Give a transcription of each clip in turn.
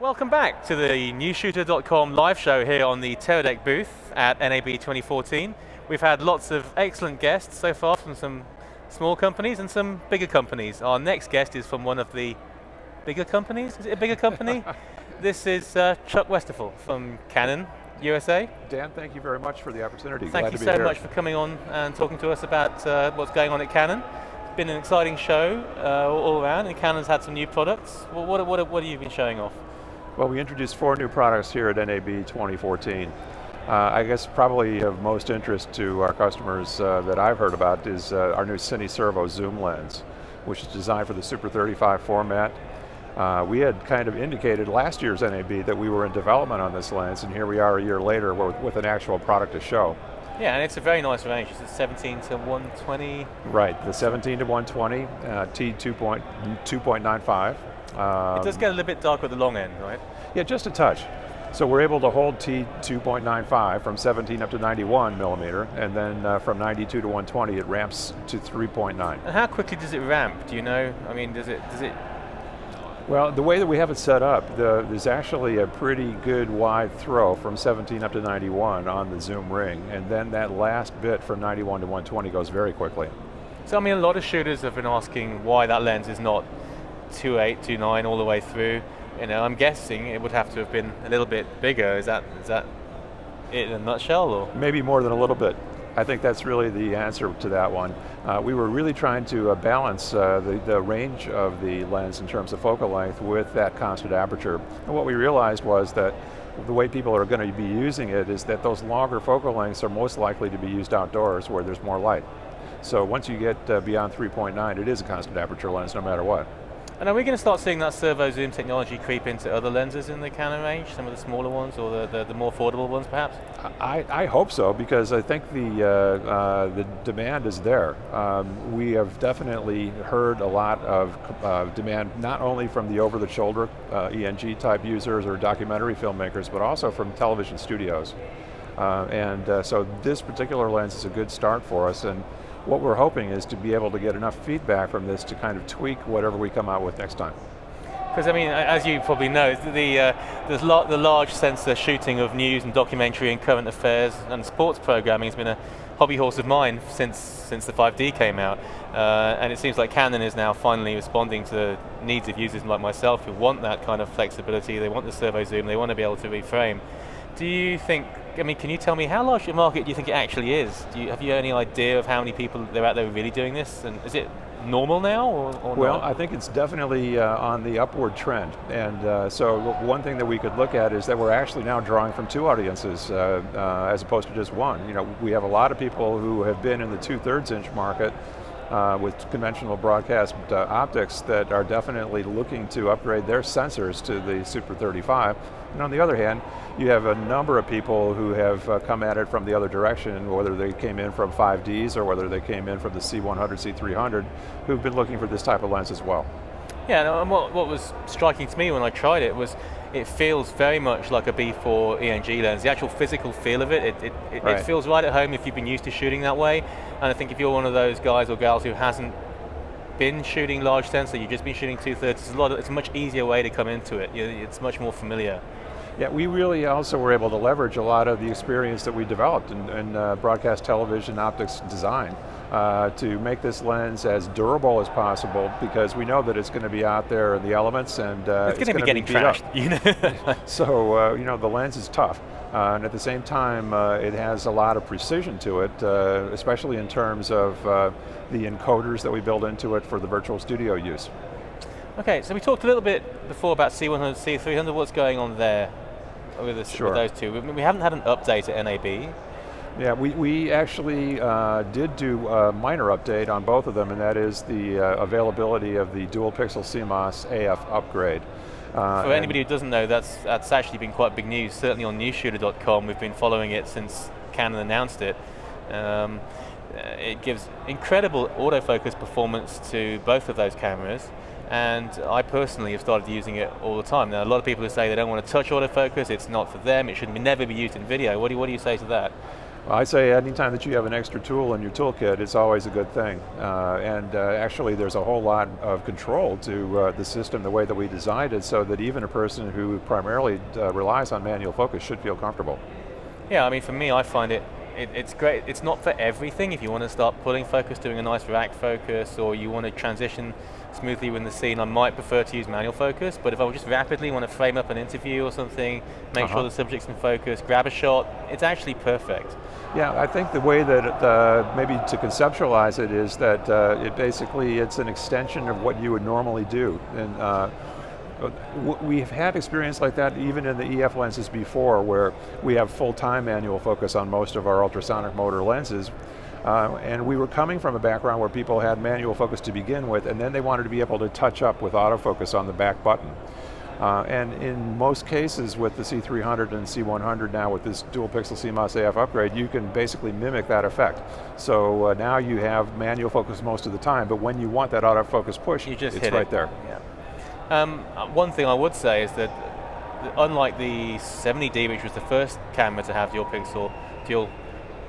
Welcome back to the NewsShooter.com live show here on the Teradek booth at NAB 2014. We've had lots of excellent guests so far from some small companies and some bigger companies. Our next guest is from one of the bigger companies. Is it a bigger company? This is Chuck Westerfeld from Canon, USA. Dan, thank you very much for the opportunity. Thank you so much for coming on and talking to us about what's going on at Canon. It's been an exciting show all around, and Canon's had some new products. Well, what have you been showing off? Well, we introduced 4 new products here at NAB 2014. I guess probably of most interest to our customers that I've heard about is our new Cine Servo zoom lens, which is designed for the Super 35 format. We had kind of indicated last year's NAB that we were in development on this lens, and here we are a year later with an actual product to show. Yeah, and it's a very nice range. It's 17 to 120. Right, the 17 to 120, T2.95. It does get a little bit darker at the long end, right? Yeah, just a touch. So we're able to hold T2.95 from 17 up to 91 millimeter, and then from 92 to 120 it ramps to 3.9. And how quickly does it ramp? Do you know? I mean, does it? Well, the way that we have it set up, there's actually a pretty good wide throw from 17 up to 91 on the zoom ring, and then that last bit from 91 to 120 goes very quickly. So I mean, a lot of shooters have been asking why that lens is not 2.8, 2.9 all the way through. You know, I'm guessing it would have to have been a little bit bigger. Is that it in a nutshell, or? Maybe more than a little bit. I think that's really the answer to that one. We were really trying to balance the range of the lens in terms of focal length with that constant aperture. And what we realized was that the way people are going to be using it is that those longer focal lengths are most likely to be used outdoors where there's more light. So once you get beyond 3.9, it is a constant aperture lens no matter what. And are we going to start seeing that servo zoom technology creep into other lenses in the Canon range, some of the smaller ones or the more affordable ones perhaps? I hope so, because I think the demand is there. We have definitely heard a lot of demand, not only from the over-the-shoulder ENG type users or documentary filmmakers, but also from television studios. So this particular lens is a good start for us, and what we're hoping is to be able to get enough feedback from this to kind of tweak whatever we come out with next time. Because I mean, as you probably know, the large sensor shooting of news and documentary and current affairs and sports programming has been a hobby horse of mine since the 5D came out. And it seems like Canon is now finally responding to the needs of users like myself who want that kind of flexibility. They want the servo zoom, they want to be able to reframe. Do you think, I mean, can you tell me how large a market do you think it actually is? Have you any idea of how many people there are out there really doing this? And is it normal now or Well, not? I think it's definitely on the upward trend. And so one thing that we could look at is that we're actually now drawing from 2 audiences as opposed to just one. You know, we have a lot of people who have been in the 2/3 inch market with conventional broadcast optics that are definitely looking to upgrade their sensors to the Super 35. And on the other hand, you have a number of people who have come at it from the other direction, whether they came in from 5Ds or whether they came in from the C100, C300, who've been looking for this type of lens as well. Yeah, and what was striking to me when I tried it was it feels very much like a B4 ENG lens. The actual physical feel of it, it feels right at home if you've been used to shooting that way. And I think if you're one of those guys or gals who hasn't been shooting large sensor, you've just been shooting 2/3, it's a much easier way to come into it. It's much more familiar. Yeah, we really also were able to leverage a lot of the experience that we developed in broadcast television optics design to make this lens as durable as possible, because we know that it's going to be out there in the elements and it's going to be getting trashed. You know? So you know, the lens is tough, and at the same time it has a lot of precision to it, especially in terms of the encoders that we build into it for the virtual studio use. Okay, so we talked a little bit before about C100, C300. What's going on there with those two? We haven't had an update at NAB. Yeah, we actually did do a minor update on both of them, and that is the availability of the dual pixel CMOS AF upgrade. For anybody who doesn't know, that's actually been quite big news. Certainly on NewsShooter.com, we've been following it since Canon announced it. It gives incredible autofocus performance to both of those cameras, and I personally have started using it all the time. Now, a lot of people who say they don't want to touch autofocus, it's not for them, it should never be used in video. What do you say to that? Well, I say anytime that you have an extra tool in your toolkit, it's always a good thing. Actually, there's a whole lot of control to the system, the way that we designed it, so that even a person who primarily relies on manual focus should feel comfortable. Yeah, I mean, for me, I find it's great. It's not for everything. If you want to start pulling focus, doing a nice rack focus, or you want to transition smoothly in the scene, I might prefer to use manual focus. But if I just rapidly want to frame up an interview or something, make sure the subject's in focus, grab a shot, it's actually perfect. Yeah, I think the way that maybe to conceptualize it is that it's an extension of what you would normally do. And we've had experience like that even in the EF lenses before, where we have full-time manual focus on most of our ultrasonic motor lenses. And we were coming from a background where people had manual focus to begin with, and then they wanted to be able to touch up with autofocus on the back button. And in most cases with the C300 and C100 now with this dual pixel CMOS AF upgrade, you can basically mimic that effect. So now you have manual focus most of the time, but when you want that autofocus push, it's right there. Yeah. One thing I would say is that unlike the 70D, which was the first camera to have dual pixel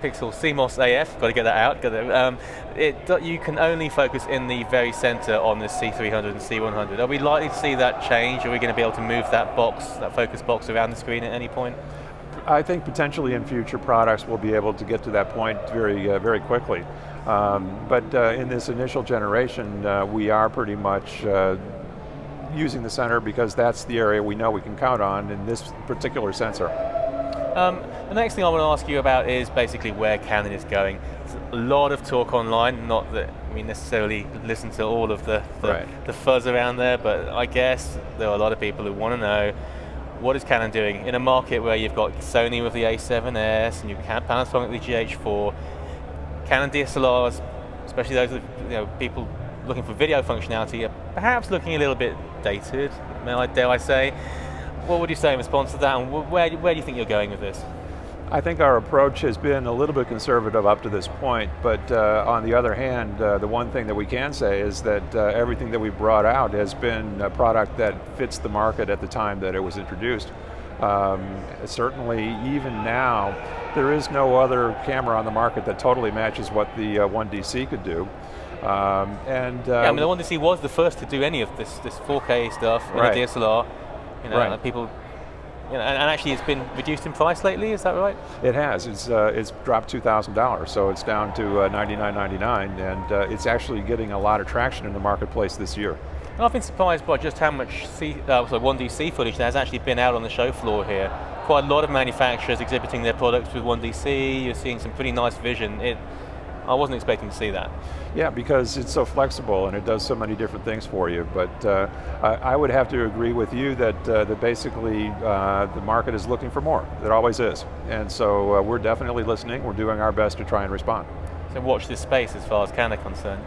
CMOS AF, got to get that out. You can only focus in the very center on the C300 and C100. Are we likely to see that change? Are we going to be able to move that focus box around the screen at any point? I think potentially in future products we'll be able to get to that point very quickly. But in this initial generation, we are pretty much using the center because that's the area we know we can count on in this particular sensor. The next thing I want to ask you about is basically where Canon is going. There's a lot of talk online, not that we necessarily listen to all of the fuzz around there, but I guess there are a lot of people who want to know, what is Canon doing in a market where you've got Sony with the A7S and you've got Panasonic with the GH4, Canon DSLRs, especially those people looking for video functionality, are perhaps looking a little bit dated, dare I say. What would you say in response to that, and where do you think you're going with this? I think our approach has been a little bit conservative up to this point, but on the other hand, the one thing that we can say is that everything that we've brought out has been a product that fits the market at the time that it was introduced. Certainly, even now, there is no other camera on the market that totally matches what the 1DC could do. I mean, the 1DC was the first to do any of this 4K stuff in a DSLR. And people, and actually it's been reduced in price lately, is that right? It has. It's dropped $2,000, so it's down to $99.99, and it's actually getting a lot of traction in the marketplace this year. And I've been surprised by just how much 1DC footage there has actually been out on the show floor here. Quite a lot of manufacturers exhibiting their products with 1DC. You're seeing some pretty nice vision. I wasn't expecting to see that. Yeah, because it's so flexible and it does so many different things for you. But I would have to agree with you that basically the market is looking for more. It always is. And so we're definitely listening. We're doing our best to try and respond. So watch this space as far as Canon is concerned.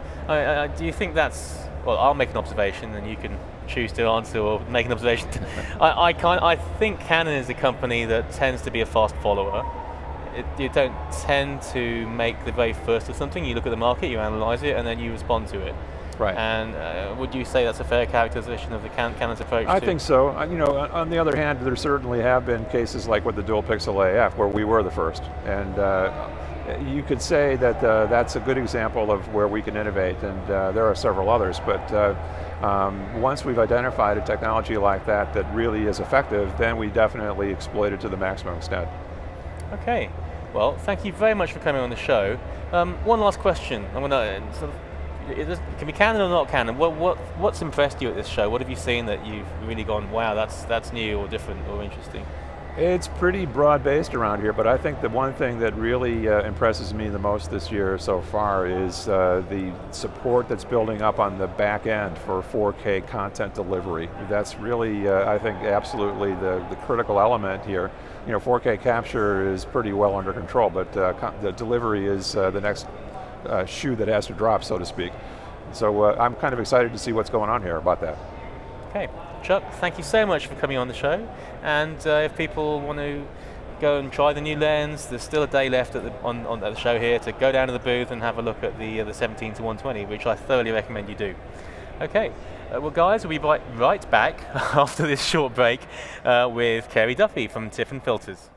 Do you think that's, well, I'll make an observation and you can choose to answer or make an observation. I think Canon is a company that tends to be a fast follower. You don't tend to make the very first of something. You look at the market, you analyze it, and then you respond to it. Right. And would you say that's a fair characterization of the Canon's approach? I think so. On the other hand, there certainly have been cases like with the dual pixel AF where we were the first. And you could say that that's a good example of where we can innovate, and there are several others. But once we've identified a technology like that that really is effective, then we definitely exploit it to the maximum extent. Okay, well, thank you very much for coming on the show. One last question. It can be Canon or not Canon. What's impressed you at this show? What have you seen that you've really gone, wow, that's new or different or interesting? It's pretty broad-based around here, but I think the one thing that really impresses me the most this year so far is the support that's building up on the back end for 4K content delivery. That's really, I think, absolutely the critical element here. 4K capture is pretty well under control, but the delivery is the next shoe that has to drop, so to speak. So I'm kind of excited to see what's going on here about that. Okay, Chuck, thank you so much for coming on the show. And if people want to go and try the new lens, there's still a day left at the show here to go down to the booth and have a look at the 17-120, which I thoroughly recommend you do. Okay, well guys, we'll be right back after this short break with Kerry Duffy from Tiffin Filters.